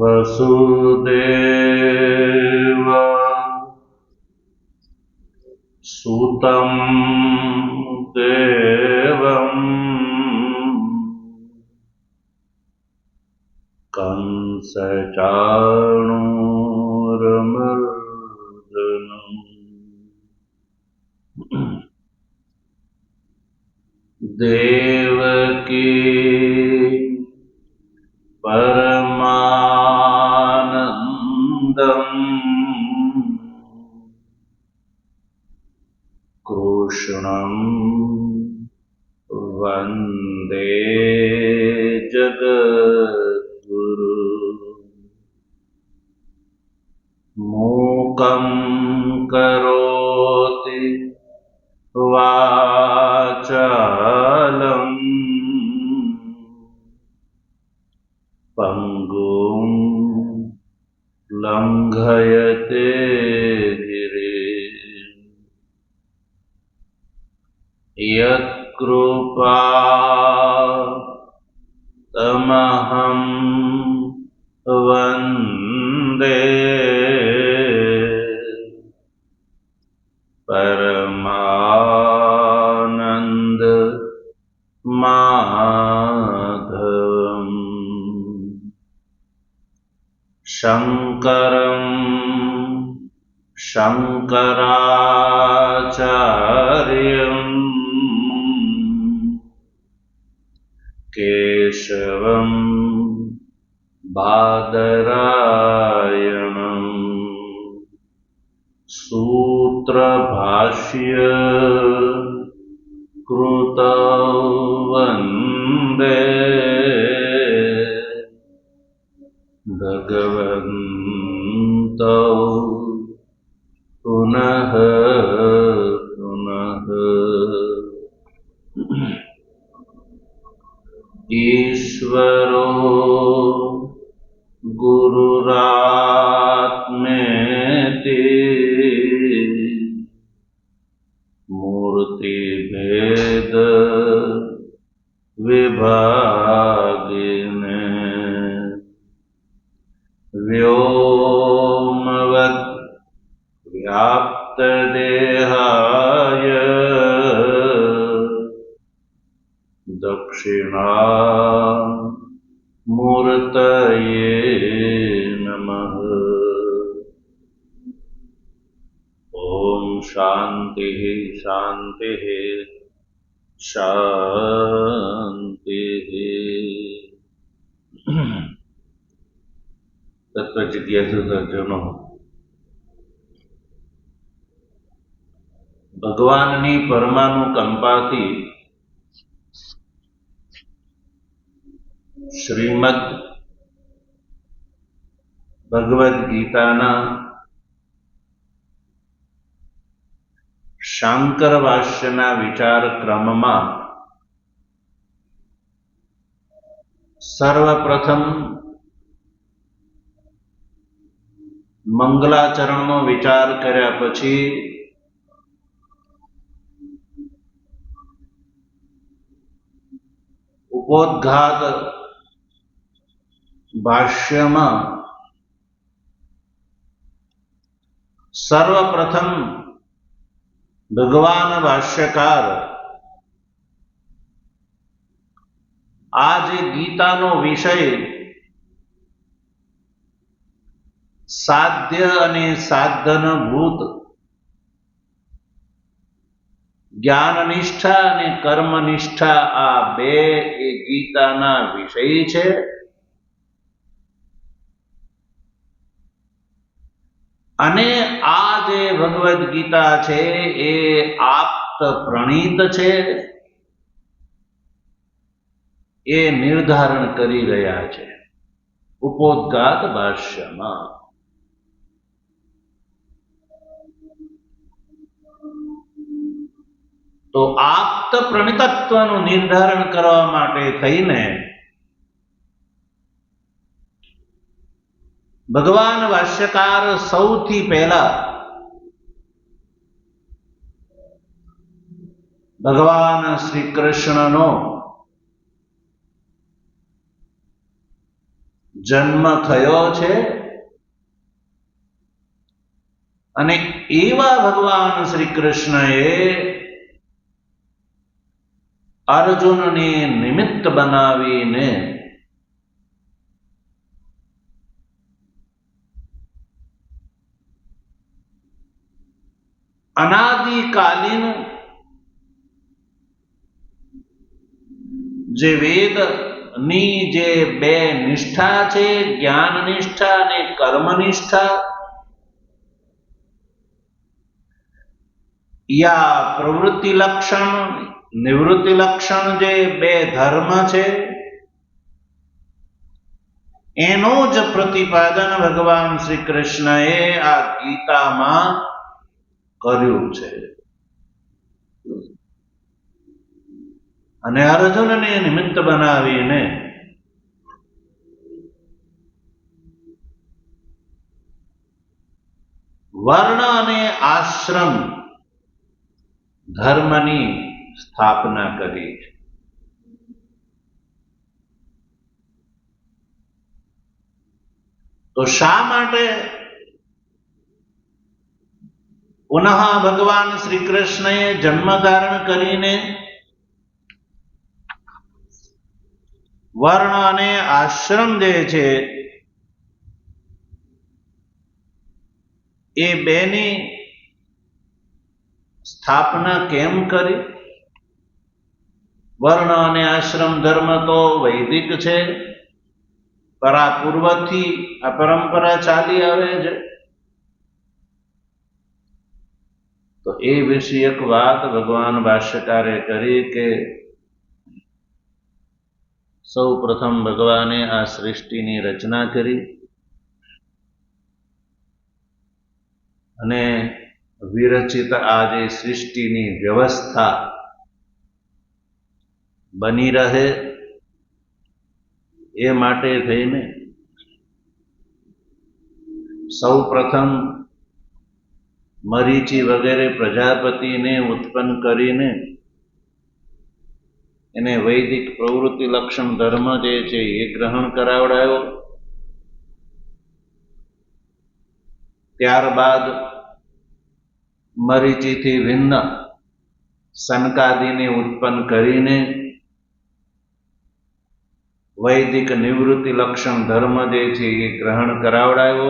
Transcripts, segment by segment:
वसुदेव सुतं देवं कंसचाणूरमर्दनम् देवकी परमानन्दम् कृष्णं वन्दे जगद्गुरु। मूकं करोति वाचालं पंगुं लंघयते गिरिं। यत्कृपा तमहं वन्दे परमानंद माधवम्। शंकरं शंकराचार्यं केशवं बादरायणं सूत्रभाष्य कृतौ वन्दे भगवन्तौ पुनः पुनः। ईश्वरो गुरुरात्मेति मूर्तिभेद विभागिने व्योमवद् व्याप्तदेहाय दक्षिणामूर्तये नमः। ओम शांति शांति शांति। तत्व जिज्ञासु सज्जनो, भगवाननी परमानुकंपाथी श्रीमद भगवद गीताना शांकर भाष्यना विचार क्रममा सर्वप्रथम मंगलाचरणनो विचार कर्या पछी उपोद्घात भाष्यमा सर्वप्रथम भगवान भाष्यकार आज गीतानो विषय साध्य अने साधनभूत ज्ञाननिष्ठा अने कर्मनिष्ठा आ बे ए गीताना विषय छे। अने आ जे भगवद गीता छे ए आप्त प्रणीत छे ए निर्धारण करी रह्या छे उपोद्घात भाष्यमां। तो आप्त प्रणीतत्वनुं निर्धारण करवा माटे थईने भगवान भाष्यकार सौथी पहला ભગવાન શ્રી કૃષ્ણનો જન્મ થયો છે અને એવા ભગવાન શ્રી કૃષ્ણએ અર્જુનને નિમિત્ત બનાવીને અનાદિકાલીન જે વેદની જે બે નિષ્ઠા છે, જ્ઞાન નિષ્ઠા અને કર્મ નિષ્ઠા, યા પ્રવૃત્તિ લક્ષણ નિવૃત્તિ લક્ષણ જે બે ધર્મ છે, એનો જ પ્રતિપાદન ભગવાન શ્રી કૃષ્ણએ આ ગીતામાં કર્યું છે. અને અર્જુનને નિમિત્ત બનાવીને વર્ણ અને આશ્રમ ધર્મની સ્થાપના કરી છે. તો શા માટે પુનઃ ભગવાન શ્રી કૃષ્ણએ જન્મ ધારણ કરીને વર્ણ અને આશ્રમ જે છે એ બેની સ્થાપના કેમ કરી? વર્ણ અને આશ્રમ ધર્મ તો વૈદિક છે, પૂર્વથી આ પરંપરા ચાલી આવે છે. તો એ વિષયક વાત ભગવાન ભાષ્યકારે કરી કે સૌ પ્રથમ ભગવાને આ સૃષ્ટિની રચના કરી અને વિરચિત આ જે સૃષ્ટિની વ્યવસ્થા બની રહે એ માટે થઈને સૌ પ્રથમ મરીચી વગેરે પ્રજાપતિને ઉત્પન્ન કરીને એને વૈદિક પ્રવૃત્તિ લક્ષણ ધર્મ જે છે એ ગ્રહણ કરાવડાયો. ત્યારબાદ મરીચીથી ભિન્ન સનકાદિને ઉત્પન્ન કરીને વૈદિક નિવૃત્તિ લક્ષણ ધર્મ જે છે એ ગ્રહણ કરાવડાયો.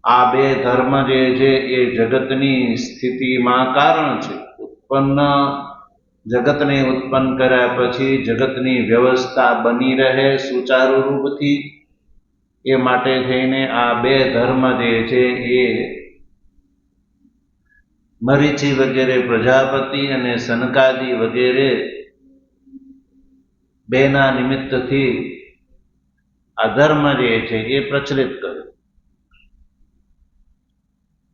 આ બે ધર્મ જે છે એ જગતની સ્થિતિમાં કારણ છે. જગતને ઉત્પન્ન કર્યા પછી જગતની વ્યવસ્થા બની રહે સુચારુ રૂપથી એ માટે થઈને આ બે ધર્મ જે છે એ મરીચી વગેરે પ્રજાપતિ અને સનકાદી વગેરે બેના નિમિત્તથી આ ધર્મ જે છે એ પ્રચલિત કર્યો.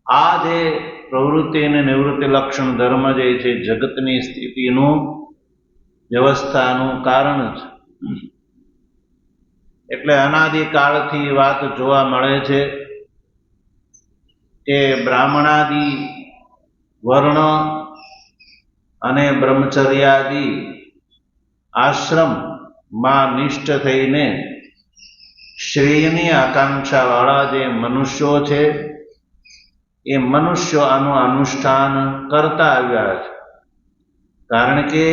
આ જે પ્રવૃત્તિ અને નિવૃત્તિ લક્ષણ ધર્મ જે છે જગતની સ્થિતિનું વ્યવસ્થાનું કારણ છે. એટલે અનાદિકાળથી વાત જોવા મળે છે કે બ્રાહ્મણાદિ વર્ણ અને બ્રહ્મચર્યાદિ આશ્રમમાં નિષ્ઠ થઈને શ્રેયની આકાંક્ષા વાળા જે મનુષ્યો છે એ મનુષ્યો આનું અનુષ્ઠાન કરતા આવ્યા છે. કારણ કે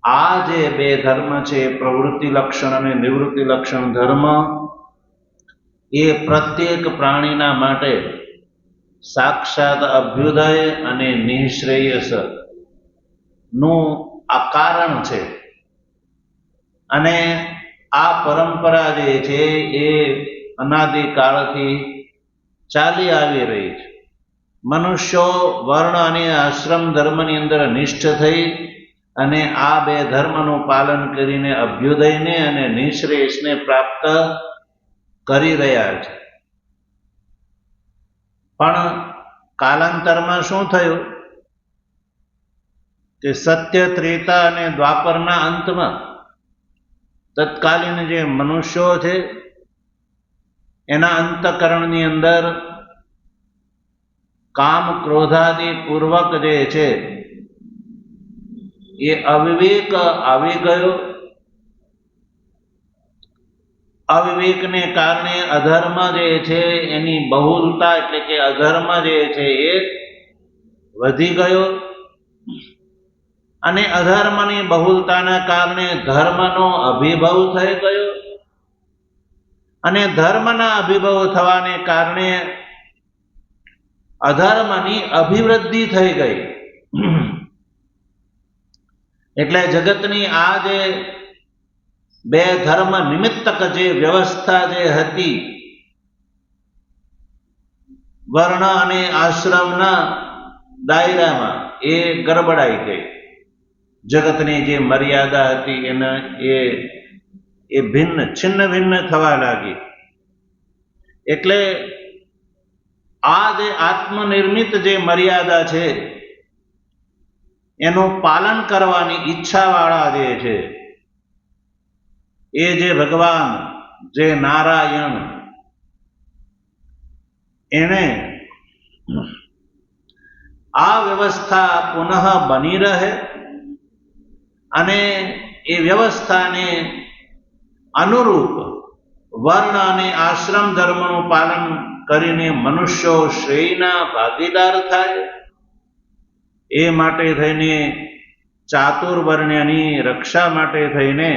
આ જે બે ધર્મ છે પ્રવૃત્તિ લક્ષણ અને નિવૃત્તિ લક્ષણ ધર્મ એ પ્રત્યેક પ્રાણીના માટે સાક્ષાત અભ્યુદય અને નિઃશ્રેયસ નું આ કારણ છે. અને આ પરંપરા જે છે એ અનાદિકાળથી ચાલી આવી રહી છે. મનુષ્યો વર્ણ અને આશ્રમ ધર્મની અંદર નિષ્ઠ થઈ અને આ બે ધર્મનું પાલન કરીને અભ્યુદયને અને નિઃશ્રેયસને પ્રાપ્ત કરી રહ્યા છે. પણ કાલાંતરમાં શું થયું કે સત્ય ત્રેતા અને દ્વાપરના અંતમાં તત્કાલીન જે મનુષ્યો છે એના અંતઃકરણની અંદર કામ ક્રોધાદિ પૂર્વક જે છે એ અવિવેક આવી ગયો. અવિવેકને કારણે અધર્મ જે છે એની બહુલતા એટલે કે અધર્મ જે છે એ વધી ગયો અને અધર્મની બહુલતાના કારણે ધર્મનો અભિભવ થઈ ગયો અને ધર્મના અભિભવ થવાને કારણે અધર્મની અભિવૃદ્ધિ થઈ ગઈ. એટલે જગતની આ જે બે ધર્મ નિમિત્તક જે વ્યવસ્થા જે હતી વર્ણ અને આશ્રમના દાયરામાં એ ગરબડાઈ ગઈ. જગતની જે મર્યાદા હતી એને એ ભિન્ન છિન્ન ભિન્ન થવા લાગી. એટલે આ જે આત્મનિર્મિત જે મર્યાદા છે એનું પાલન કરવાની ઈચ્છાવાળા જે છે એ જે ભગવાન જે નારાયણ એને આ વ્યવસ્થા પુનઃ બની રહે અને એ વ્યવસ્થાને અનુરૂપ વર્ણ અને આશ્રમ ધર્મનું પાલન કરીને મનુષ્યો શ્રેયના ભાગીદાર થાય એ માટે થઈને ચાતુર્વર્ણ્યની રક્ષા માટે થઈને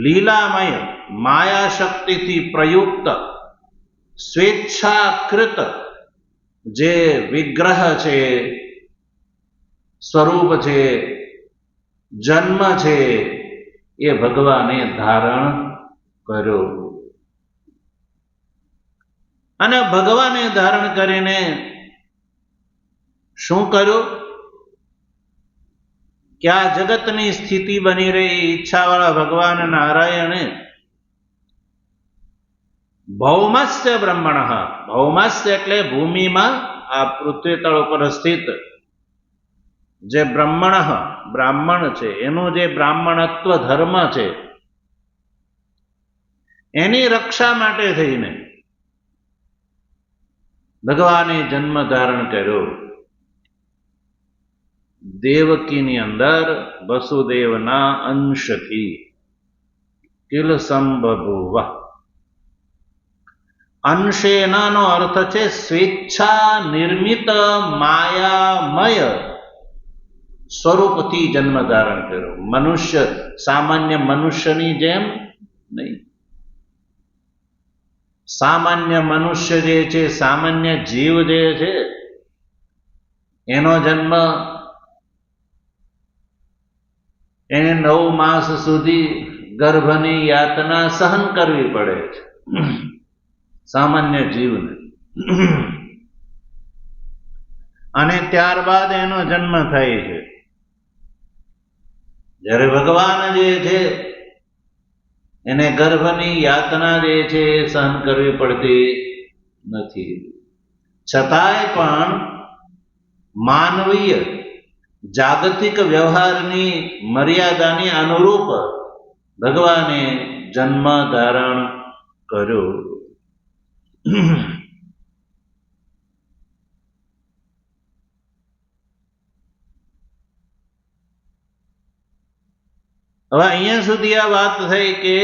લીલામય માયા શક્તિથી પ્રયુક્ત સ્વેચ્છાકૃત જે વિગ્રહ છે, સ્વરૂપ છે, જન્મ છે એ ભગવાને ધારણ કર્યો. અને ભગવાને ધારણ કરીને શું કર્યું કે આ જગતની સ્થિતિ બની રહી ઈચ્છાવાળા ભગવાન નારાયણે ભૌમસ્ય બ્રહ્મણ, ભૌમસ્ય એટલે ભૂમિમાં આ પૃથ્વી તળ ઉપર સ્થિત જે બ્રાહ્મણ છે એનું જે બ્રાહ્મણત્વ ધર્મ છે એની રક્ષા માટે થઈને ભગવાને જન્મ ધારણ કર્યો. દેવકીની અંદર વસુદેવના અંશથી કિલ સંબભુવ. અંશેનાનો અર્થ છે સ્વેચ્છા નિર્મિત માયામય સ્વરૂપથી જન્મ ધારણ કર્યો. મનુષ્ય સામાન્ય મનુષ્યની જેમ નહીં. સામાન્ય મનુષ્ય જે છે, સામાન્ય જીવ જે છે એનો જન્મ એને 9 માસ સુધી ગર્ભની યાતના સહન કરવી પડે છે સામાન્ય જીવને, અને ત્યારબાદ એનો જન્મ થાય છે. જ્યારે ભગવાન જે છે એને ગર્ભની યાતના જે છે એ સહન કરવી પડતી નથી. છતાંય પણ માનવીય જાગતિક વ્યવહારની મર્યાદાની અનુરૂપ ભગવાને જન્મ ધારણ કર્યો. હવે અહીંયા સુધી આ વાત થઈ કે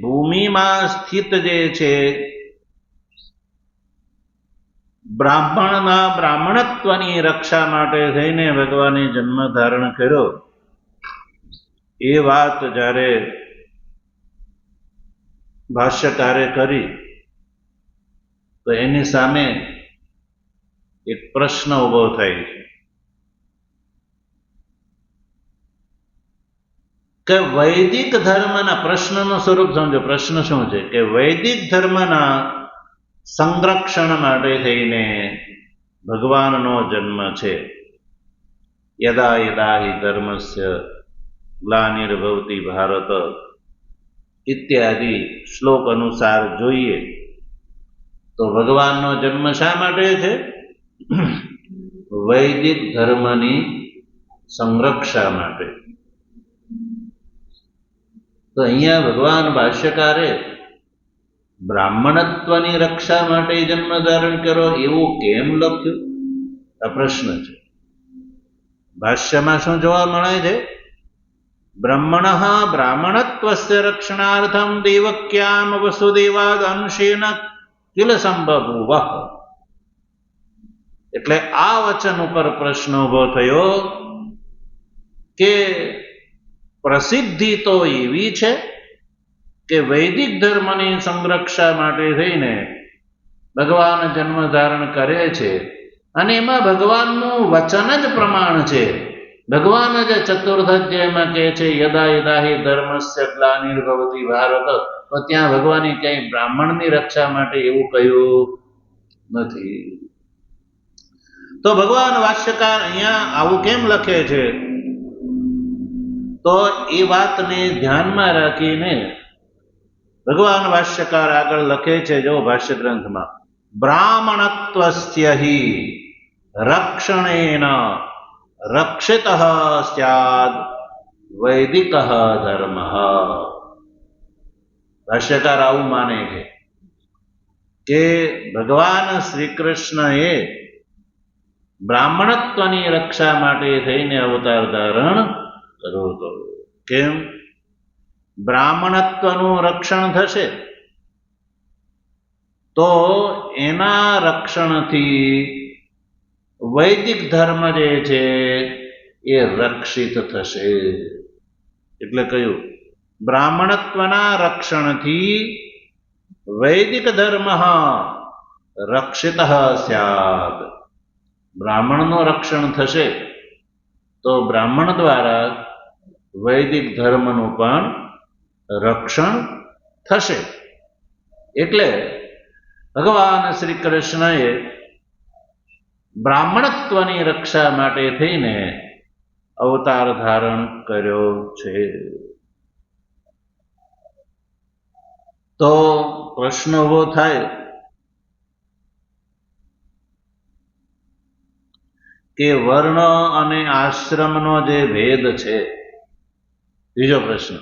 ભૂમિમાં સ્થિત જે છે બ્રાહ્મણના બ્રાહ્મણત્વની રક્ષા માટે થઈને ભગવાને જન્મ ધારણ કર્યો. એ વાત જ્યારે ભાષ્યકારે કરી તો એની સામે એક પ્રશ્ન ઉભો થાય છે કે વૈદિક ધર્મના, પ્રશ્નનું સ્વરૂપ સમજો. પ્રશ્ન શું છે કે વૈદિક ધર્મના સંરક્ષણ માટે થઈને ભગવાનનો જન્મ છે. યદા યદા હિ ધર્મસ્ય ગ્લાનિર્ભવતિ ભારત ઇત્યાદિ શ્લોક અનુસાર જોઈએ તો ભગવાનનો જન્મ શા માટે છે? વૈદિક ધર્મની સંરક્ષા માટે. તો અહીંયા ભગવાન ભાષ્યકારે બ્રાહ્મણત્વની રક્ષા માટે જન્મ ધારણ કર્યો એવું કેમ લખ્યું? આ પ્રશ્ન છે. ભાષ્યમાં શું જોવા મળે છે? બ્રહ્મણઃ બ્રાહ્મણત્વસ્ય રક્ષણાર્થમ દેવક્યામ વસુદેવાદ અંશેન કિલ સંબભૂવ. એટલે આ વચન ઉપર પ્રશ્ન ઉભો થયો કે પ્રસિદ્ધિ તો એવી છે કે વૈદિક ધર્મની સંરક્ષા માટે થઈને ભગવાન જન્મ ધારણ કરે છે, અને એમાં ભગવાનનું વચન જ પ્રમાણ છે. ભગવાન જ ચતુર્થ અધ્યાયમાં કહે છે યદા યદા હિ ધર્મસ્ય ગ્લાનિર્ભવતિ ભારત, તો ત્યાં ભગવાને ક્યાંય બ્રાહ્મણની રક્ષા માટે એવું કહ્યું નથી. તો ભગવાન ભાષ્યકાર અહીંયા આવું કેમ લખે છે? તો એ વાતને ધ્યાનમાં રાખીને ભગવાન ભાષ્યકાર આગળ લખે છે, જો ભાષ્ય ગ્રંથમાં, બ્રાહ્મણત્વસ્ય હિ રક્ષણેન રક્ષિતઃ સ્યાદ વૈદિકઃ ધર્મઃ. ભાષ્યકાર આવું માને છે કે ભગવાન શ્રી કૃષ્ણએ બ્રાહ્મણત્વની રક્ષા માટે થઈને અવતાર ધારણ કર્યો હતો. કેમ? બ્રાહ્મણત્વનું રક્ષણ થશે તો એના રક્ષણથી વૈદિક ધર્મ જે છે એ રક્ષિત થશે. એટલે કયું? બ્રાહ્મણત્વના રક્ષણથી વૈદિક ધર્મ રક્ષિત સ્યાદ. બ્રાહ્મણનું રક્ષણ થશે તો બ્રાહ્મણ દ્વારા વૈદિક ધર્મનું પણ રક્ષણ થશે. એટલે ભગવાન શ્રી કૃષ્ણએ બ્રાહ્મણત્વની રક્ષા માટે થઈને અવતાર ધારણ કર્યો છે. તો પ્રશ્ન ઉભો થાય કે વર્ણ અને આશ્રમનો જે ભેદ છે, બીજો પ્રશ્ન,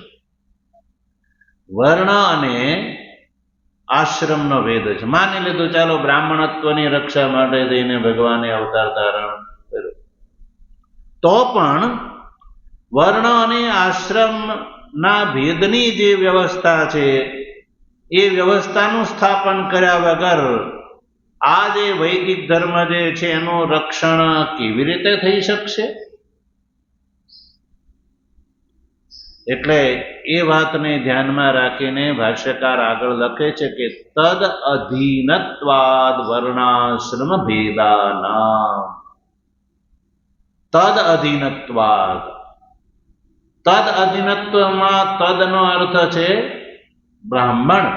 વર્ણ અને આશ્રમનો ભેદ છે. માની લીધું ચાલો બ્રાહ્મણત્વની રક્ષા માટે થઈને ભગવાને અવતાર ધારણ કર્યો, તો પણ વર્ણ અને આશ્રમના ભેદની જે વ્યવસ્થા છે એ વ્યવસ્થાનું સ્થાપન કર્યા વગર આ જે વૈદિક ધર્મ જે છે એનું રક્ષણ કેવી રીતે થઈ શકશે? એટલે એ વાતને ધ્યાનમાં રાખીને ભાષ્યકાર આગળ લખે છે કે તદ અધીનત્વાદ વર્ણાશ્રમ ભેદાના. તદ અધીનત્વાદ, તદ અધીનત્વમાં તદનો અર્થ છે બ્રાહ્મણ.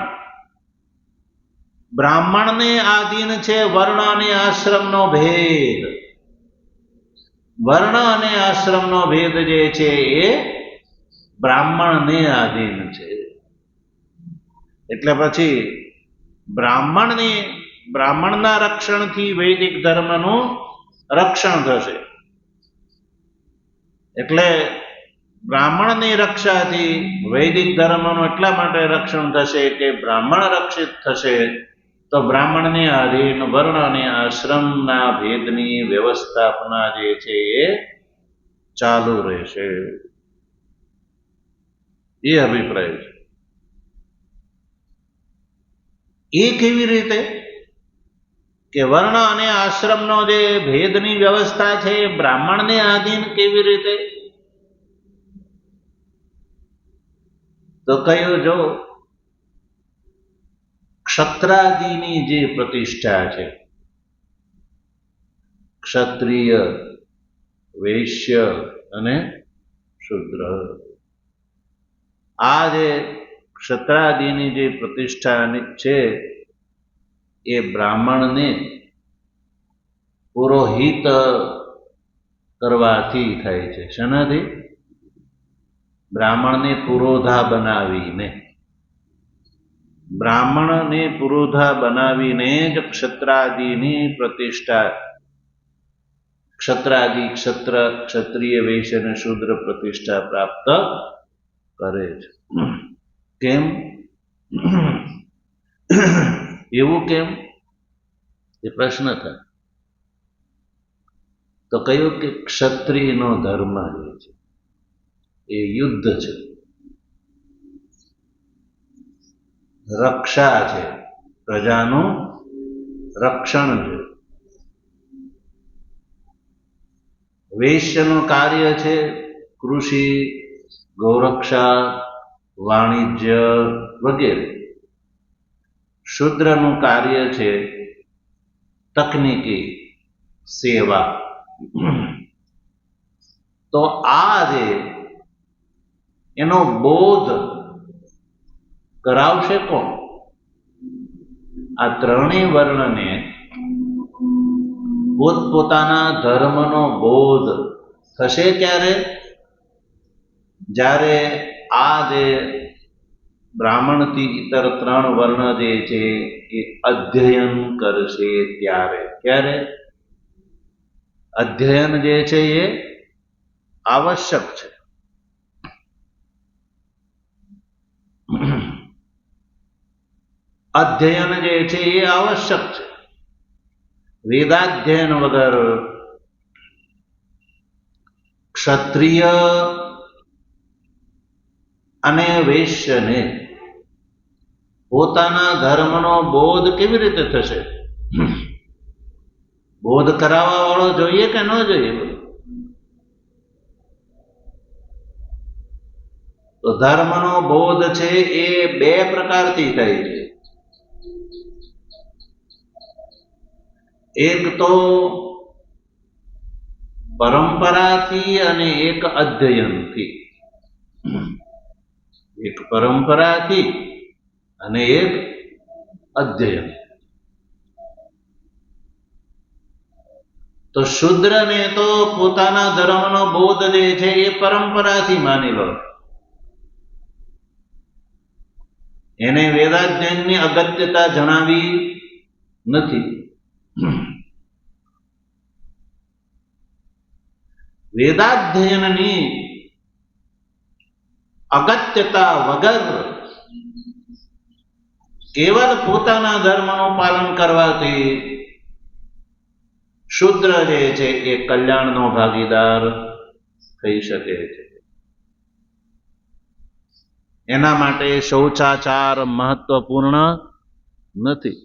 બ્રાહ્મણને આધીન છે વર્ણ અને આશ્રમનો ભેદ. વર્ણ અને આશ્રમનો ભેદ જે છે એ બ્રાહ્મણને આધીન છે. એટલે પછી બ્રાહ્મણના રક્ષણથી વૈદિક ધર્મનું રક્ષણ થશે. એટલે બ્રાહ્મણની રક્ષાથી વૈદિક ધર્મનું એટલા માટે રક્ષણ થશે કે બ્રાહ્મણ રક્ષિત થશે તો બ્રાહ્મણને આધીન વર્ણ અને આશ્રમના ભેદની વ્યવસ્થાપના જે છે એ ચાલુ રહેશે. એ અભિપ્રાય છે. એ કેવી રીતે કે વર્ણ અને આશ્રમનો જે ભેદની વ્યવસ્થા છે એ બ્રાહ્મણને આધીન કેવી રીતે? તો કયું? જો ક્ષત્રાદિની જે પ્રતિષ્ઠા છે, ક્ષત્રિય, વૈશ્ય અને શૂદ્ર, આ જે ક્ષત્રાદિની જે પ્રતિષ્ઠા છે એ બ્રાહ્મણને પુરોહિત કરવાથી થાય છે. શેનાથી? બ્રાહ્મણને પુરોધા બનાવીને. બ્રાહ્મણને પુરોધા બનાવીને જ ક્ષત્રાદિની પ્રતિષ્ઠા, ક્ષત્રાદિ ક્ષત્રિય, વૈશ્ય અને શૂદ્ર પ્રતિષ્ઠા પ્રાપ્ત કરે છે. કેમ? એવું કેમ એ પ્રશ્ન થાય. તો કહ્યું કે ક્ષત્રિયનો ધર્મ જે છે એ યુદ્ધ છે, રક્ષા છે, પ્રજાનું રક્ષણ છે. વૈશ્યનું કાર્ય છે કૃષિ, ગૌરક્ષા, વાણિજ્ય વગેરે. શૂદ્રનું કાર્ય છે તકનીકી, સેવા. તો આ જે એનો બોધ કરાવશે કોણ? આ ત્રણેય વર્ણને પોતપોતાના ધર્મનો બોધ થશે ક્યારે? જ્યારે આ જે બ્રાહ્મણથી ઇતર ત્રણ વર્ણ જે છે એ અધ્યયન કરશે ત્યારે. ક્યારે? અધ્યયન જે છે એ આવશ્યક છે. અધ્યયન જે છે એ આવશ્યક છે. વેદાધ્યયન વગર ક્ષત્રિય અને વૈશ્યને પોતાના ધર્મનો બોધ કેવી રીતે થશે? બોધ કરાવવા વાળો જોઈએ કે ન જોઈએ? તો ધર્મનો બોધ છે એ બે પ્રકારથી થાય છે. એક તો પરંપરાથી અને એક અધ્યયનથી. એક પરંપરાથી અને એક અધ્યયન. તો શૂદ્રને તો પોતાના ધર્મનો બોધ જે છે એ પરંપરાથી માની લો. એને વેદાધ્યયનની અગત્યતા જણાવી નથી. વેદાધ્યયનની અગત્યતા વગર કેવલ પોતાના ધર્મનું પાલન કરવાથી શૂદ્ર જે છે એ કલ્યાણનો ભાગીદાર થઈ શકે છે. એના માટે શૌચાચાર મહત્વપૂર્ણ નથી.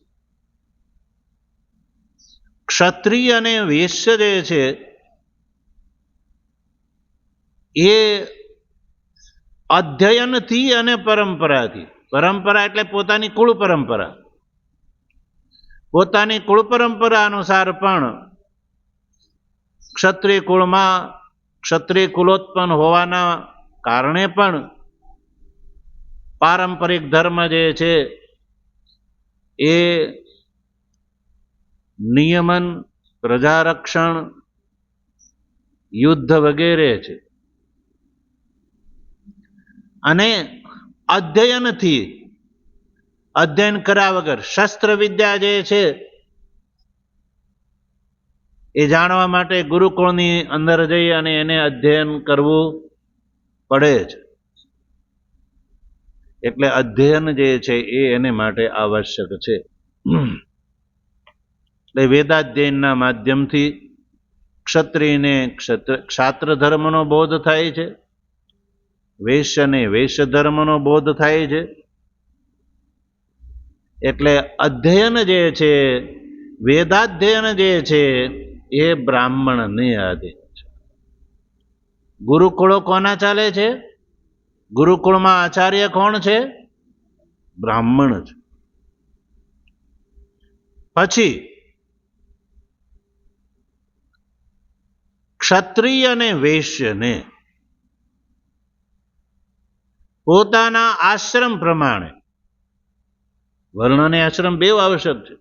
ક્ષત્રિય અને વૈશ્ય જે છે એ અધ્યયનથી અને પરંપરાથી. પરંપરા એટલે પોતાની કુળ પરંપરા. પોતાની કુળ પરંપરા અનુસાર પણ ક્ષત્રિય કુળમાં ક્ષત્રિય કુલોત્પન્ન હોવાના કારણે પણ પારંપરિક ધર્મ જે છે એ નિયમન, પ્રજારક્ષણ, યુદ્ધ વગેરે છે. અને અધ્યયનથી, અધ્યયન કર્યા વગર શસ્ત્ર વિદ્યા જે છે એ જાણવા માટે ગુરુકુળની અંદર જઈ અને એને અધ્યયન કરવું પડે છે. એટલે અધ્યયન જે છે એ એને માટે આવશ્યક છે. એટલે વેદાધ્યયનના માધ્યમથી ક્ષત્રિયને ક્ષાત્ર ધર્મનો બોધ થાય છે, વૈશ્યને વૈશ્ય ધર્મનો બોધ થાય છે. એટલે અધ્યયન જે છે, વેદાધ્યયન જે છે એ બ્રાહ્મણને આધીન છે. ગુરુકુળો કોના ચાલે છે? ગુરુકુળમાં આચાર્ય કોણ છે? બ્રાહ્મણ છે. પછી ક્ષત્રિય અને વૈશ્યને પોતાના આશ્રમ પ્રમાણે, વર્ણ અને આશ્રમ બે આવશ્યક છે.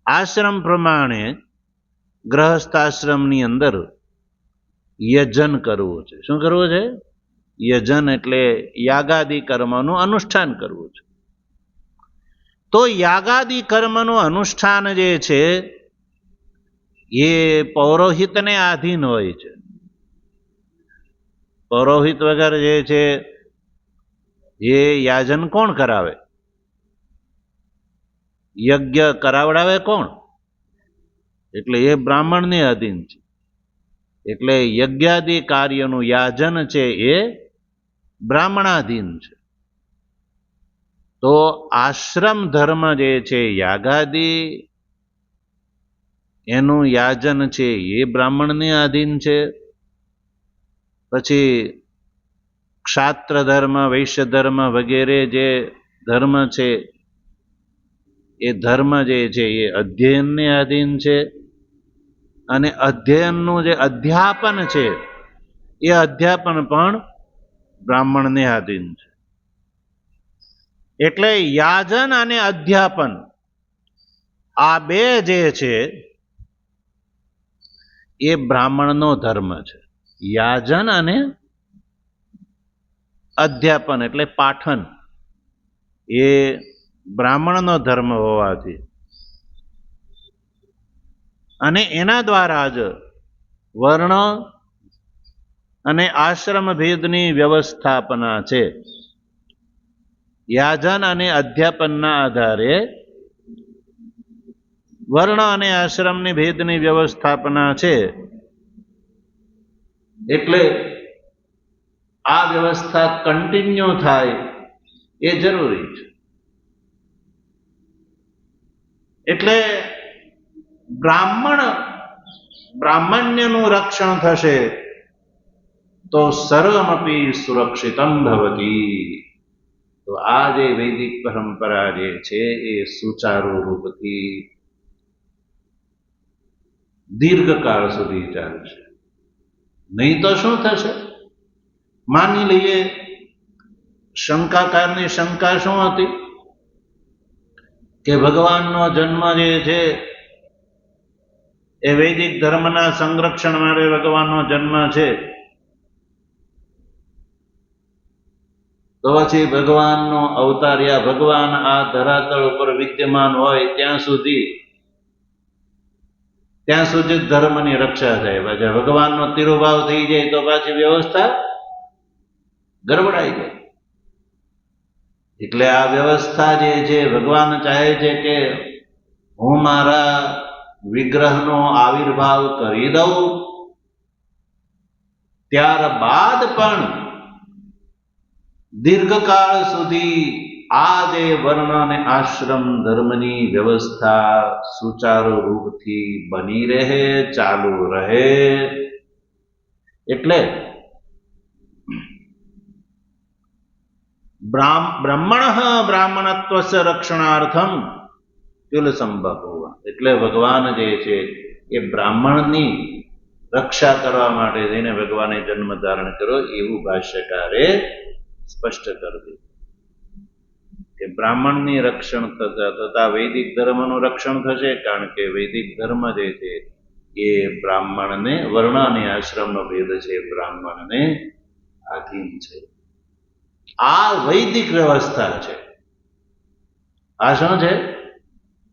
આશ્રમ પ્રમાણે ગ્રહસ્થાશ્રમની અંદર યજન કરવું છે. શું કરવું છે? યજન એટલે યાગાદિ કર્મનું અનુષ્ઠાન કરવું છે. તો યાગાદિ કર્મનું અનુષ્ઠાન જે છે એ પૌરોહિતને આધીન હોય છે. પૌરોહિત વગર જે છે એ યાજન કોણ કરાવે? યજ્ઞ કરાવડાવે કોણ? એટલે એ બ્રાહ્મણને અધીન છે. એટલે યજ્ઞાદિ કાર્યનું યાજન છે એ બ્રાહ્મણાધીન છે. તો આશ્રમ ધર્મ જે છે, યાગાદિ એનું યાજન છે એ બ્રાહ્મણને આધીન છે. પછી ક્ષાત્ર ધર્મ, વૈશ્ય ધર્મ વગેરે જે ધર્મ છે એ ધર્મ જે છે એ અધ્યયનને આધીન છે. અને અધ્યયનનું જે અધ્યાપન છે એ અધ્યાપન પણ બ્રાહ્મણને આધીન છે. એટલે યાજન અને અધ્યાપન આ બે જે છે એ બ્રાહ્મણનો ધર્મ છે. યાજન અને અધ્યાપન એટલે પાઠન એ બ્રાહ્મણનો ધર્મ હોવાથી અને એના દ્વારા જ વર્ણ અને આશ્રમ ભેદની વ્યવસ્થાપના છે. યાજન અને અધ્યાપનના આધારે વર્ણ અને આશ્રમની ભેદની વ્યવસ્થાપના છે. એટલે આ વ્યવસ્થા કન્ટિન્યુ થાય એ જરૂરી છે. એટલે બ્રાહ્મણ્યનું રક્ષણ થશે તો સર્વમપી સુરક્ષિતમ ભવતી. તો આ જે વૈદિક પરંપરા જે છે એ સુચારુ રૂપથી દીર્ઘકાળ સુધી ચાલશે. નહીં તો શું થશે? માની લઈએ, શંકાકારની શંકા શું હતી કે ભગવાનનો જન્મ જે છે એ વૈદિક ધર્મના સંરક્ષણ માટે ભગવાનનો જન્મ છે. તો પછી ભગવાનનો અવતાર યા ભગવાન આ ધરાતળ ઉપર વિદ્યમાન હોય ત્યાં સુધી ધર્મની રક્ષા થાય. પાછા ભગવાનનો તિરોભાવ થઈ જાય તો પાછી વ્યવસ્થા ગરબડાઈ જાય. એટલે આ વ્યવસ્થા જે છે, ભગવાન ચાહે છે કે હું મારા વિગ્રહનો આવિર્ભાવ કરી દઉં, ત્યારબાદ પણ દીર્ઘકાળ સુધી આ જે વર્ણ અને આશ્રમ ધર્મની વ્યવસ્થા સુચારુ રૂપથી બની રહે, ચાલુ રહે. એટલે બ્રહ્મણ બ્રાહ્મણત્વસ્ય રક્ષણાર્થમ તુલ સંભવ. એટલે ભગવાન જે છે એ બ્રાહ્મણની રક્ષા કરવા માટે થઈને ભગવાને જન્મ ધારણ કર્યો, એવું ભાષ્યકારે સ્પષ્ટ કરી દીધું કે બ્રાહ્મણની રક્ષણ થતા વૈદિક ધર્મનું રક્ષણ થશે. કારણ કે વૈદિક ધર્મ જે છે એ બ્રાહ્મણને, વર્ણ અને આશ્રમનો ભેદ છે, બ્રાહ્મણને આધીન છે. આ વૈદિક વ્યવસ્થા છે. આ શું છે?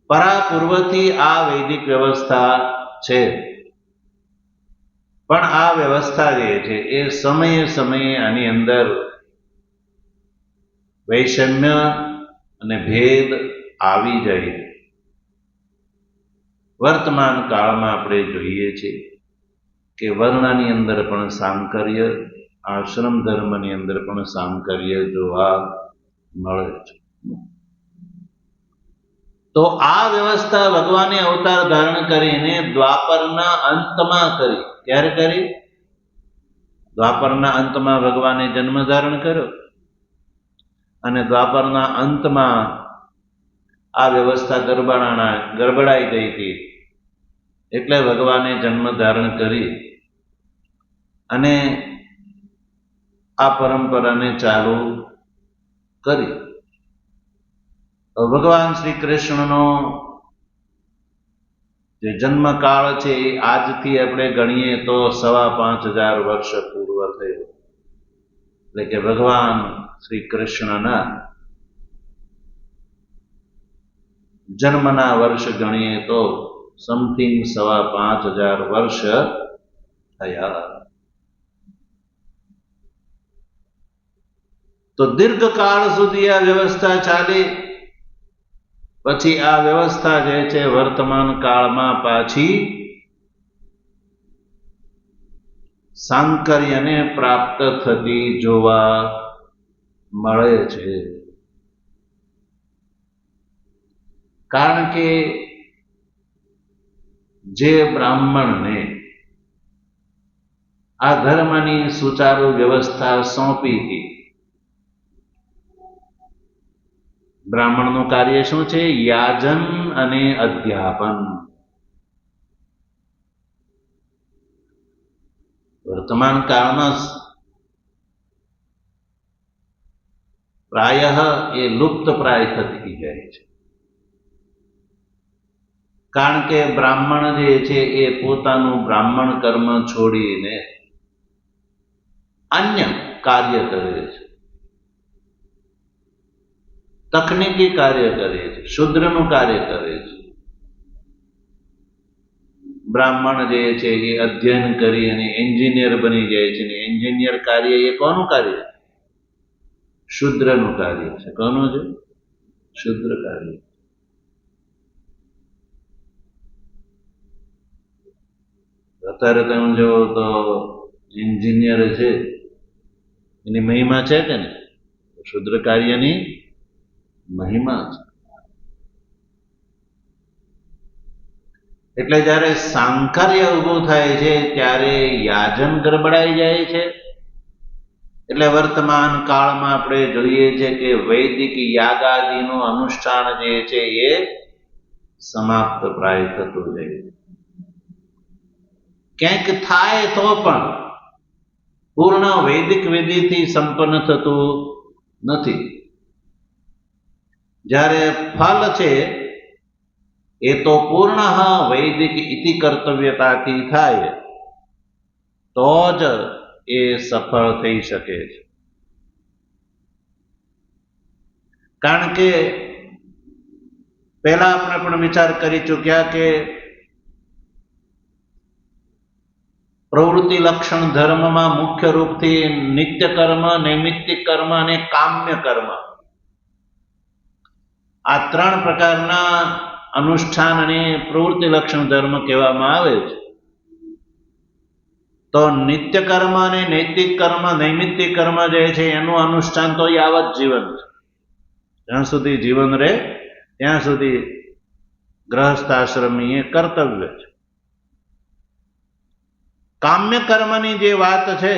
પરાપૂર્વથી આ વૈદિક વ્યવસ્થા છે. પણ આ વ્યવસ્થા જે છે એ સમયે સમયે આની અંદર વૈષમ્ય અને ભેદ આવી જાય. વર્તમાન કાળમાં આપણે જોઈએ છીએ કે વર્ણની અંદર પણ સાંકર્ય, આશ્રમ ધર્મની અંદર પણ સાંકર્ય જોવા મળે છે. તો આ વ્યવસ્થા ભગવાને અવતાર ધારણ કરીને દ્વાપરના અંતમાં કરી. ક્યારે કરી? દ્વાપરના અંતમાં ભગવાને જન્મ ધારણ કર્યો અને દ્વાપરના અંતમાં આ વ્યવસ્થા ગરબડાઈ ગઈ હતી. એટલે ભગવાને જન્મ ધારણ કરી અને આ પરંપરાને ચાલુ કરી. ભગવાન શ્રી કૃષ્ણનો જે જન્મકાળ છે એ આજથી આપણે ગણીએ તો 5,500 વર્ષ પૂર્વ થયો. એટલે કે ભગવાન શ્રી કૃષ્ણના જન્મના વર્ષ ગણીએ તો સમથિંગ 5,500 વર્ષ થયા. તો દીર્ઘકાળ સુધી આ વ્યવસ્થા ચાલી પછી આ વ્યવસ્થા જે છે વર્તમાન કાળમાં પાછી સાંકર્યને પ્રાપ્ત થતી જોવા મળે છે. કારણ કે જે બ્રાહ્મણને આ ધર્મની સુચારુ વ્યવસ્થા સોંપી હતી, બ્રાહ્મણનું કાર્ય શું છે? યાજન અને અધ્યાપન. વર્તમાન કાળમાં પ્રાયઃ એ લુપ્ત પ્રાય થતી જાય છે. કારણ કે બ્રાહ્મણ જે છે એ પોતાનું બ્રાહ્મણ કર્મ છોડીને અન્ય કાર્ય કરે છે, તકનીકી કાર્ય કરે છે, શૂદ્રનું કાર્ય કરે છે. બ્રાહ્મણ જે છે એ અધ્યયન કરી અને એન્જિનિયર બની જાય છે, ને એન્જિનિયર કાર્ય એ કોનું કાર્ય? શૂદ્રનું કાર્ય છે. કોનું છે? શૂદ્ર કાર્ય. અત્યારે તમે જો તો એન્જિનિયર છે એની મહિમા છે કે નહીં? શૂદ્ર કાર્યની મહિમા છે. એટલે જ્યારે સાંકર્ય ઊભું થાય છે ત્યારે યાજન ગરબડાઈ જાય છે. એટલે વર્તમાન કાળમાં આપણે જોઈએ છે કે વૈદિક યાગાદિનું અનુષ્ઠાન જે છે એ સમાપ્ત પ્રાય થતું જાય છે. ક્યાંક થાય તો પણ પૂર્ણ વૈદિક વિધિથી સંપન્ન થતું નથી. જ્યારે ફલ છે એ તો પૂર્ણ વૈદિક ઇતિ કર્તવ્યતાથી થાય તો જ એ સફળ થઈ શકે છે. કારણ કે પહેલા આપણે પણ વિચાર કરી ચૂક્યા કે પ્રવૃત્તિ લક્ષણ ધર્મમાં મુખ્ય રૂપથી નિત્ય કર્મ, નૈમિત્તિક કર્મ અને કામ્ય કર્મ, આ ત્રણ પ્રકારના અનુષ્ઠાન અને પ્રવૃત્તિ લક્ષણ ધર્મ કહેવામાં આવે છે. તો નિત્ય કર્મ અને નૈતિક કર્મ, નૈમિત્તિક કર્મ જે છે એનું અનુષ્ઠાન તો યાવત જીવન છે. જ્યાં સુધી જીવન રહે ત્યાં સુધી ગ્રહસ્થાશ્રમી એ કર્તવ્ય છે. કામ્ય કર્મની જે વાત છે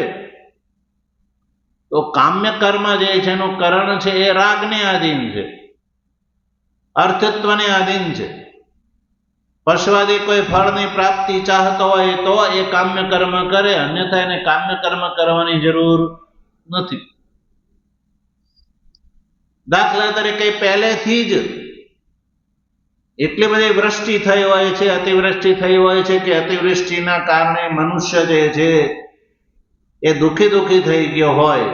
તો કામ્ય કર્મ જે છે એનું કરણ છે એ રાગને આધીન છે, અર્થત્વને આધીન છે. પશુવાદી કોઈ ફળની પ્રાપ્તિ ચાહતો હોય તો એ કામ્ય કર્મ કરે, અન્યથા એને કામ્ય કર્મ કરવાની જરૂર નથી. દાખલા તરીકે પહેલેથી જ એટલી બધી વૃષ્ટિ થઈ હોય છે, અતિવૃષ્ટિ થઈ હોય છે કે અતિવૃષ્ટિના કારણે મનુષ્ય જે છે એ દુઃખી થઈ ગયો હોય,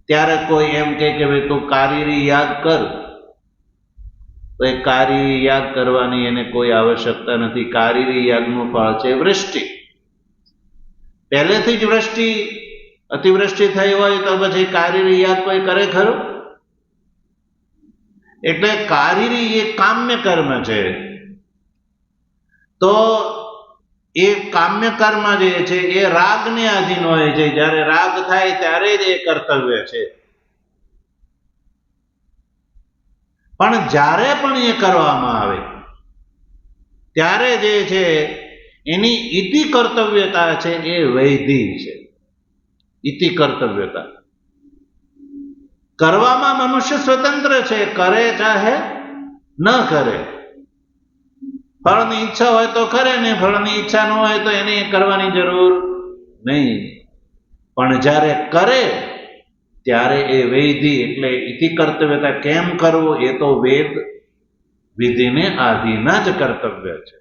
ત્યારે કોઈ એમ કહે કે ભાઈ તું કારીરી યાગ કર, તો એ કારીરી યાગ કરવાની એને કોઈ આવશ્યકતા નથી. કારીરી યાગનું ફળ છે વૃષ્ટિ. પહેલેથી જ વૃષ્ટિ અતિવૃષ્ટિ થઈ હોય તો પછી કારીરી યાગ કોઈ કરે ખરું? એટલે કારીરી એ કામ્ય કર્મ છે. તો એ કામ્ય કર્મ જે છે એ રાગને આધીન હોય છે. જ્યારે રાગ થાય ત્યારે જ એ કર્તવ્ય છે. પણ જ્યારે પણ એ કરવામાં આવે ત્યારે જે છે એની ઇતિ કર્તવ્યતા છે એ વૈધિ છે. ઇતિ કર્તવ્યતા કરવામાં મનુષ્ય સ્વતંત્ર છે, કરે ચાહે ન કરે. ફળની ઈચ્છા હોય તો કરે ને ફળની ઈચ્છા ન હોય તો એને કરવાની જરૂર નહીં. પણ જ્યારે કરે ત્યારે એ વૈધિ એટલે ઇતિ કર્તવ્યતા. કેમ કરવું? એ તો વેદ વિધિને આધીન જ કર્તવ્ય છે.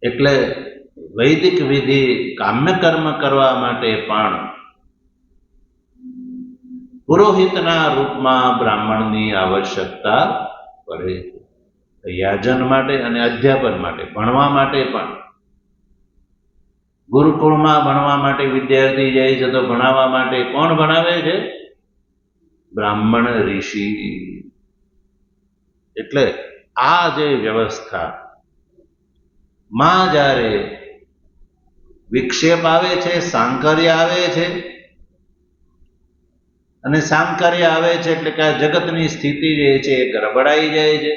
એટલે વૈદિક વિધિ કામ્ય કર્મ કરવા માટે પણ પુરોહિતના રૂપમાં બ્રાહ્મણની આવશ્યકતા પડે છે. યાજન માટે અને અધ્યાપન માટે, ભણવા માટે પણ. ગુરુકુળમાં ભણવા માટે વિદ્યાર્થી જાય છે તો ભણાવવા માટે કોણ ભણાવે છે? બ્રાહ્મણ ઋષિ. એટલે આ જે વ્યવસ્થા માં જ્યારે વિક્ષેપ આવે છે, સાંકર્ય આવે છે, અને સાંકર્ય આવે છે એટલે કે આ જગતની સ્થિતિ જે છે એ ગરબડાઈ જાય છે,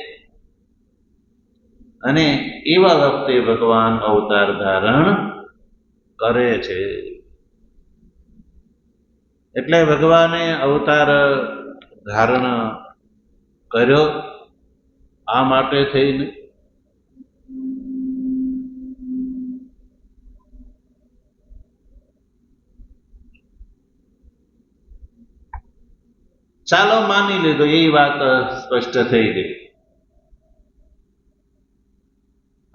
અને એવા વખતે ભગવાન અવતાર ધારણ કરે છે. એટલે ભગવાને અવતાર ધારણ કર્યો આ માટે થઈને ચાલો માની લીધો, એ વાત સ્પષ્ટ થઈ ગઈ.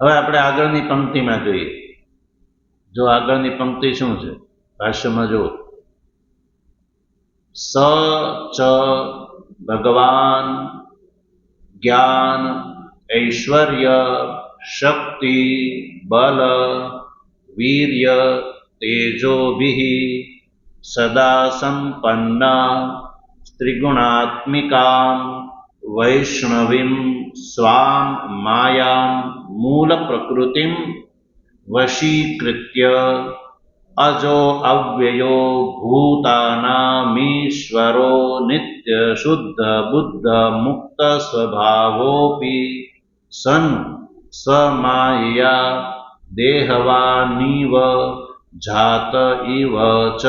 હવે આપણે આગળની પંક્તિમાં જોઈએ. જો આગળની પંક્તિ શું છે ભાષ્યમાં જો, સ ચ ભગવાન જ્ઞાન ઐશ્વર્ય શક્તિ બલ વીર્ય તેજોભિઃ સદા સંપન્ના ત્રિગુણાત્મિકામ વૈષ્ણવીમ સ્વામ માયામ મૂલ પ્રકૃતિમ વશીકૃત્ય અજો અવ્યયો ભૂતાનામીશ્વરો નિત્ય શુદ્ધ બુદ્ધ મુક્ત સ્વભાવોપી સન સ્વમાયા દેહવાનીવ જાત ઇવ ચ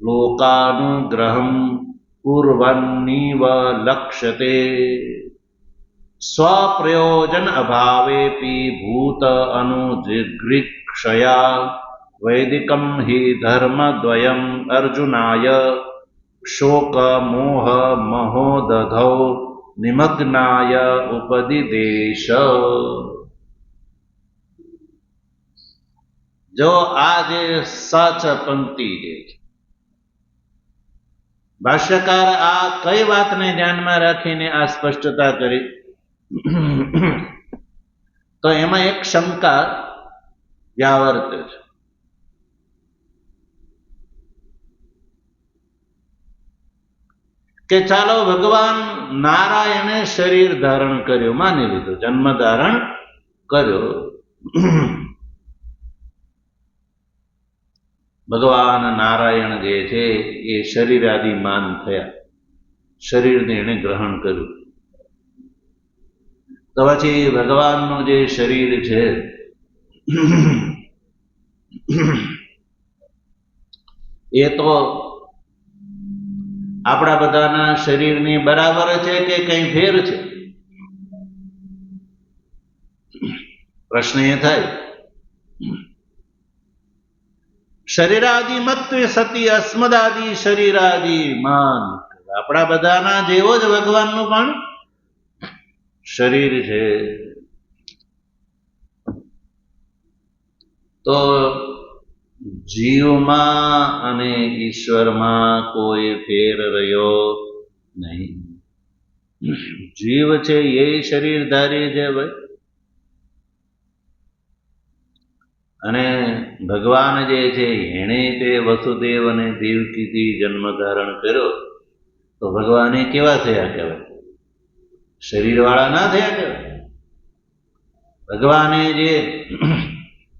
લોકાનુગ્રહં કુર્વન્નીવ લક્ષ્યતે સ્વપ્રયોજન અભાવેપી ભૂત અનુજિઘ્રિક્ષયા વૈદિકમ હિ ધર્મદ્વયમ અર્જુનાય શોક મોહ મહોદધૌ નિમગ્નાય ઉપદિદેશ. જો આ જે સચ પંક્તિ છે, ભાષ્યકાર આ કઈ વાતને ધ્યાનમાં રાખીને આ સ્પષ્ટતા કરી, તો એમાં એક શંકા વ્યાવર્તે છે કે ચાલો ભગવાન નારાયણે શરીર ધારણ કર્યું, માની લીધું જન્મ ધારણ કર્યો, ભગવાન નારાયણ જે છે એ શરીરાદિમાન થયા, શરીરને એને ગ્રહણ કર્યું. તો પછી ભગવાનનું જે શરીર છે એ તો આપણા બધાના શરીરની બરાબર છે કે કઈ ફેર છે? પ્રશ્ન એ થાય. શરીરાદિમત્વે સતી અસ્મદાદિ શરીરાદિમાન, આપણા બધાના જેવો જ ભગવાનનું પણ શરીર છે. તો જીવમાં અને ઈશ્વરમાં કોઈ ફેર રહ્યો નહીં. જીવ છે એ શરીરધારી છે ભાઈ, અને ભગવાન જે છે એણે તે વસુદેવ અને દેવકીથી જન્મ ધારણ કર્યો, તો ભગવાન કેવા થયા કહેવાય? શરીરવાળા ના થયા કહેવાય. ભગવાને જે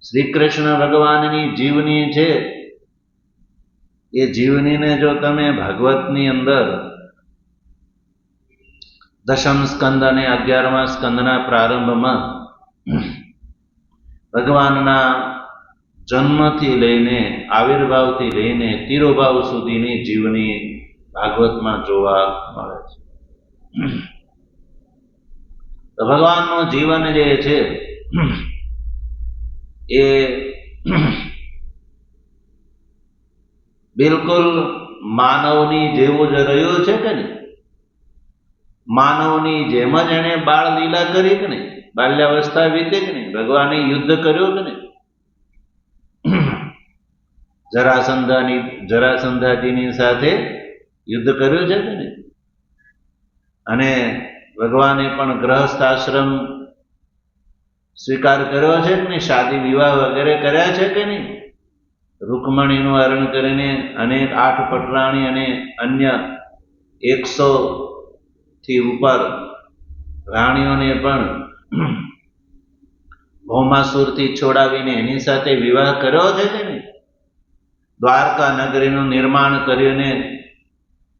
શ્રી કૃષ્ણ ભગવાનની જીવની છે, એ જીવનીને જો તમે ભાગવતની અંદર દશમ સ્કંદ અને 11મા સ્કંદના પ્રારંભમાં ભગવાનના જન્મથી લઈને આવિર્ભાવથી લઈને તિરોભાવ સુધીની જીવની ભાગવતમાં જોવા મળે છે. તો ભગવાનનું જીવન જે છે એ બિલકુલ માનવની જેવું જ રહ્યું છે કે નહીં? માનવની જેમ જ એને બાળ લીલા કરી કે નહીં? બાલ્યાવસ્થા વીતે કે નહીં? ભગવાને યુદ્ધ કર્યો કે નહીં? જરાસંધાજીની સાથે યુદ્ધ કર્યું છે કે નહીં? અને ભગવાને પણ ગ્રહસ્થ આશ્રમ સ્વીકાર કર્યો છે કે નહીં? શાદી વિવાહ વગેરે કર્યા છે કે નહીં? રૂકમણીનું હરણ કરીને અનેક 8 પટરાણી અને અન્ય 100થી ઉપર રાણીઓને પણ ભૌમાસુરથી છોડાવીને એની સાથે વિવાહ કર્યો છે કે નહીં? દ્વારકા નગરીનું નિર્માણ કર્યું ને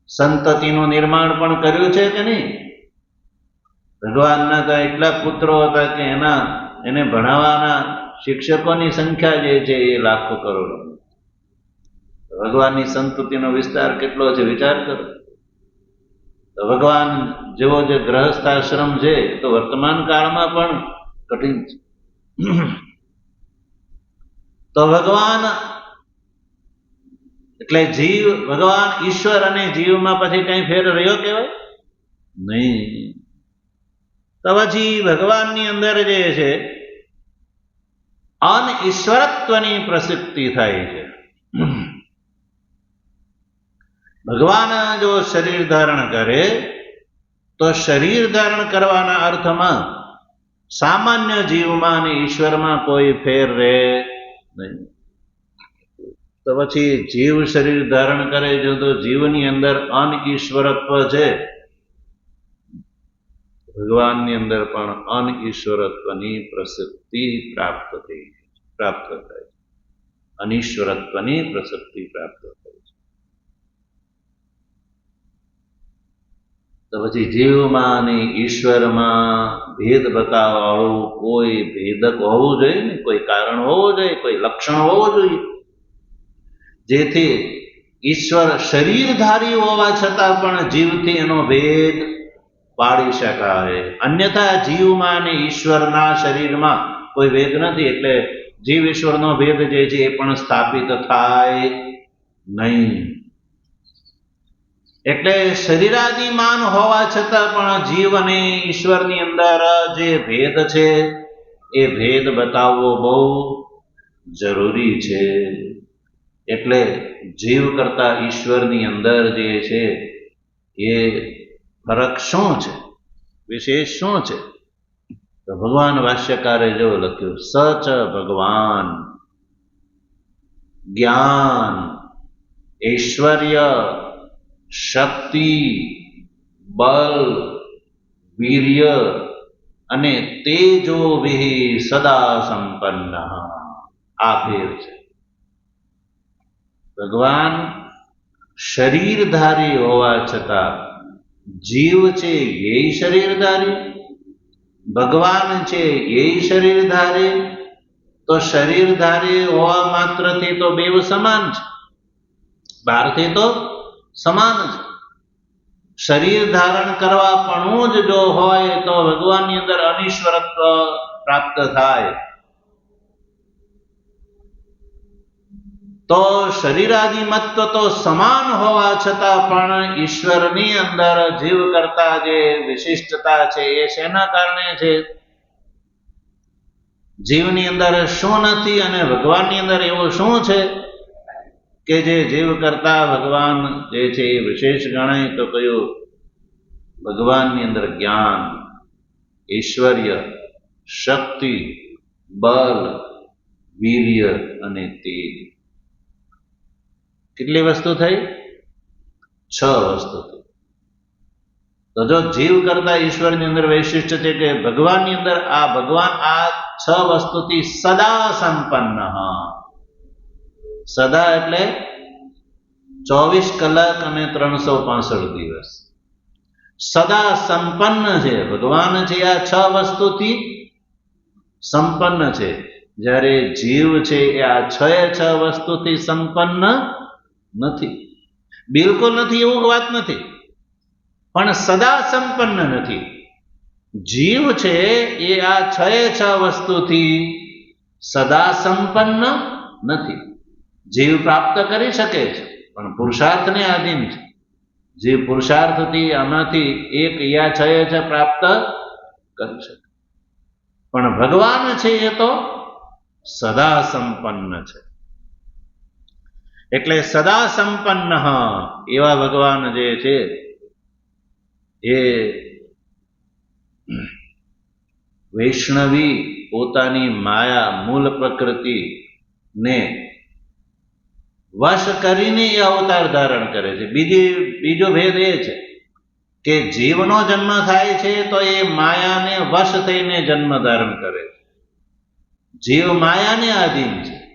સંતતિનું નિર્માણ પણ કર્યું છે કે નહીં? ભગવાનના તો એટલા પુત્રો હતા કે એને ભણાવવાના શિક્ષકોની સંખ્યા જે છે એ લાખો કરોડો. ભગવાનની સંતતિનો વિસ્તાર કેટલો છે વિચાર કરો. તો ભગવાન જેવો જે ગ્રહસ્થાશ્રમ છે તો વર્તમાન કાળમાં પણ કઠિન છે. તો ભગવાન એટલે જીવ, ભગવાન ઈશ્વર અને જીવમાં પછી કઈ ફેર રહ્યો કહેવાય નહીં. તો પછી ભગવાનની અંદર જે છે અનઈશ્વરત્વની પ્રસિદ્ધિ થાય છે. ભગવાન જો શરીર ધારણ કરે તો શરીર ધારણ કરવાના અર્થમાં સામાન્ય જીવમાં અને ઈશ્વરમાં કોઈ ફેર રહે નહીં. તો પછી જીવ શરીર ધારણ કરે જો તો જીવની અંદર અનઈશ્વરત્વ છે, ભગવાનની અંદર પણ અનઈશ્વરત્વની પ્રસિદ્ધિ પ્રાપ્ત થાય, અનીશ્વરત્વની પ્રસિદ્ધિ પ્રાપ્ત થાય છે. તો પછી જીવમાં અને ઈશ્વરમાં ભેદ બતાવવાળું કોઈ ભેદક હોવું જોઈએ ને, કોઈ કારણ હોવું જોઈએ, કોઈ લક્ષણ હોવું જોઈએ, જેથી ઈશ્વર શરીરધારી હોવા છતાં પણ જીવથી એનો ભેદ પાડી શકાય. અન્યથા જીવમાં અને ઈશ્વરના શરીરમાં કોઈ ભેદ નથી, એટલે જીવ ઈશ્વરનો ભેદ જે છે એ પણ સ્થાપિત થાય નહીં. એટલે શરીરાદિમાન હોવા છતાં પણ જીવ અને ઈશ્વરની અંદર જે ભેદ છે એ ભેદ બતાવવો બહુ જરૂરી છે. એટલે જીવ કરતા ઈશ્વરની અંદર જે છે એ ફરક શું છે, વિશેષ શું છે? તો ભગવાન ભાષ્યકારે જો લખ્યું, સચ ભગવાન જ્ઞાન, ઐશ્વર્ય, શક્તિ, બલ, વીર્ય અને તેજો વિહિ સદા સંપન્ન. આ ફેર છે. ભગવાન શરીરધારી હોવા છતાં જીવ છે એ શરીરધારી, ભગવાન છે એ શરીરધારી. તો શરીરધારી હોવા માત્રથી તો બેવ સમાન છે, બહારથી તો સમાન છે. શરીર ધારણ કરવા પણ જ જો હોય તો ભગવાનની અંદર અનીશ્વરત્વ પ્રાપ્ત થાય. તો શરીરાદિમત્વ તો સમાન હોવા છતાં પણ ઈશ્વરની અંદર જીવ કરતા જે વિશિષ્ટતા છે એ શેના કારણે છે? જીવની અંદર શું નથી અને ભગવાનની અંદર એવું શું છે કે જે જીવ કરતા ભગવાન જે છે એ વિશેષ ગણાય? તો કયું? ભગવાનની અંદર જ્ઞાન, ઐશ્વર્ય, શક્તિ, બલ, વીર્ય અને તેજ. કેટલી વસ્તુ થઈ? 6 વસ્તુ થઈ. તો જો જીવ કરતા ઈશ્વરની અંદર વૈશિષ્ટ્ય છે કે ભગવાનની અંદર ભગવાન આ 6 વસ્તુથી સદા સંપન્ન. સદા એટલે 24 કલાક અને 365 દિવસ સદા સંપન્ન છે. ભગવાન છે આ 6 વસ્તુથી સંપન્ન છે, જ્યારે જીવ છે એ આ 6 વસ્તુથી સંપન્ન નથી. બિલકુલ નથી એવું વાત નથી, પણ સદા સંપન્ન નથી. જીવ છે એ આ 6 વસ્તુથી સદા સંપન્ન નથી. જીવ પ્રાપ્ત કરી શકે છે પણ પુરુષાર્થને આધીન છે. જીવ પુરુષાર્થથી આમાંથી એક યા 6 પ્રાપ્ત કરી શકે, પણ ભગવાન છે એ તો સદા સંપન્ન છે. એટલે સદા સંપન્ન એવા ભગવાન જે છે એ વૈષ્ણવી પોતાની માયા મૂળ પ્રકૃતિ ને વશ કરીને એ અવતાર ધારણ કરે છે. બીજો ભેદ એ છે કે જીવનો જન્મ થાય છે તો એ માયાને વશ થઈને જન્મ ધારણ કરે છે. જીવ માયાને આધીન છે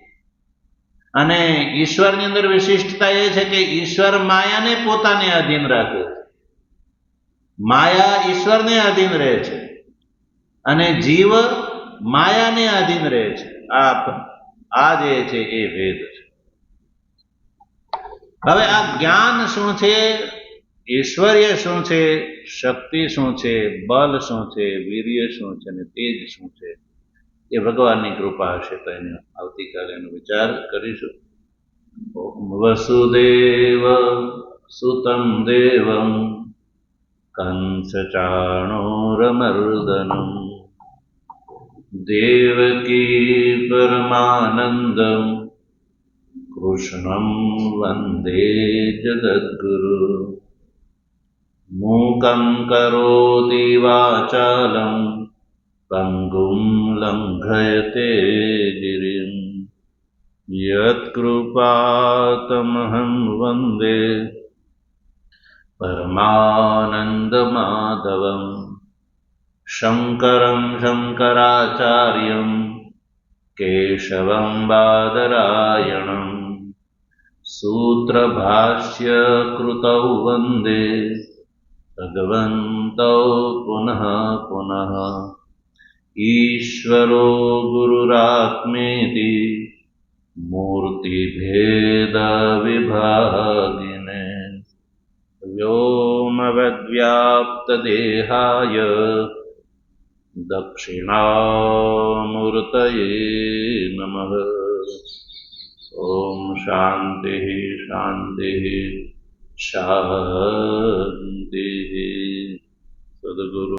અને ઈશ્વરની અંદર વિશિષ્ટતા એ છે કે ઈશ્વર માયાને પોતાને આધીન રાખે છે. માયા ઈશ્વરને આધીન રહે છે અને જીવ માયાને આધીન રહે છે. આ જે છે એ ભેદ છે. હવે આ જ્ઞાન શું છે, ઐશ્વર્ય શું છે, શક્તિ શું છે, બલ શું છે, વીર્ય શું છે અને તેજ શું છે, એ ભગવાનની કૃપા હશે તો એને આવતીકાલે એનો વિચાર કરીશું. ઓમ વસુદેવ સુતમ દેવમ કંસચાણૂરમર્દનમ દેવકી પરમાનંદમ કૃષ્ણમ વંદે જગદ્ગુરુ મૂકં કરોતિ વાચાલં પંગું લંઘયતે ગિરિં યત્કૃપાતમહં વંદે પરમાનંદમાધવં શંકરં શંકરાચાર્યં કેશવં બાદરાયણં સૂત્રભાષ્યકૃતૌ વંદે ભગવन्तौ પુનઃ પુનઃ ઈશ્વરો ગુરુરાત્મેતિ મૂર્તિભેદવિભાગિને વ્યોમવદ્વ્યાપ્તદેહાય દક્ષિણામૂર્તયે નમઃ. ઓમ શાંતિ શાંતિ શાંતિ. સદગુરુ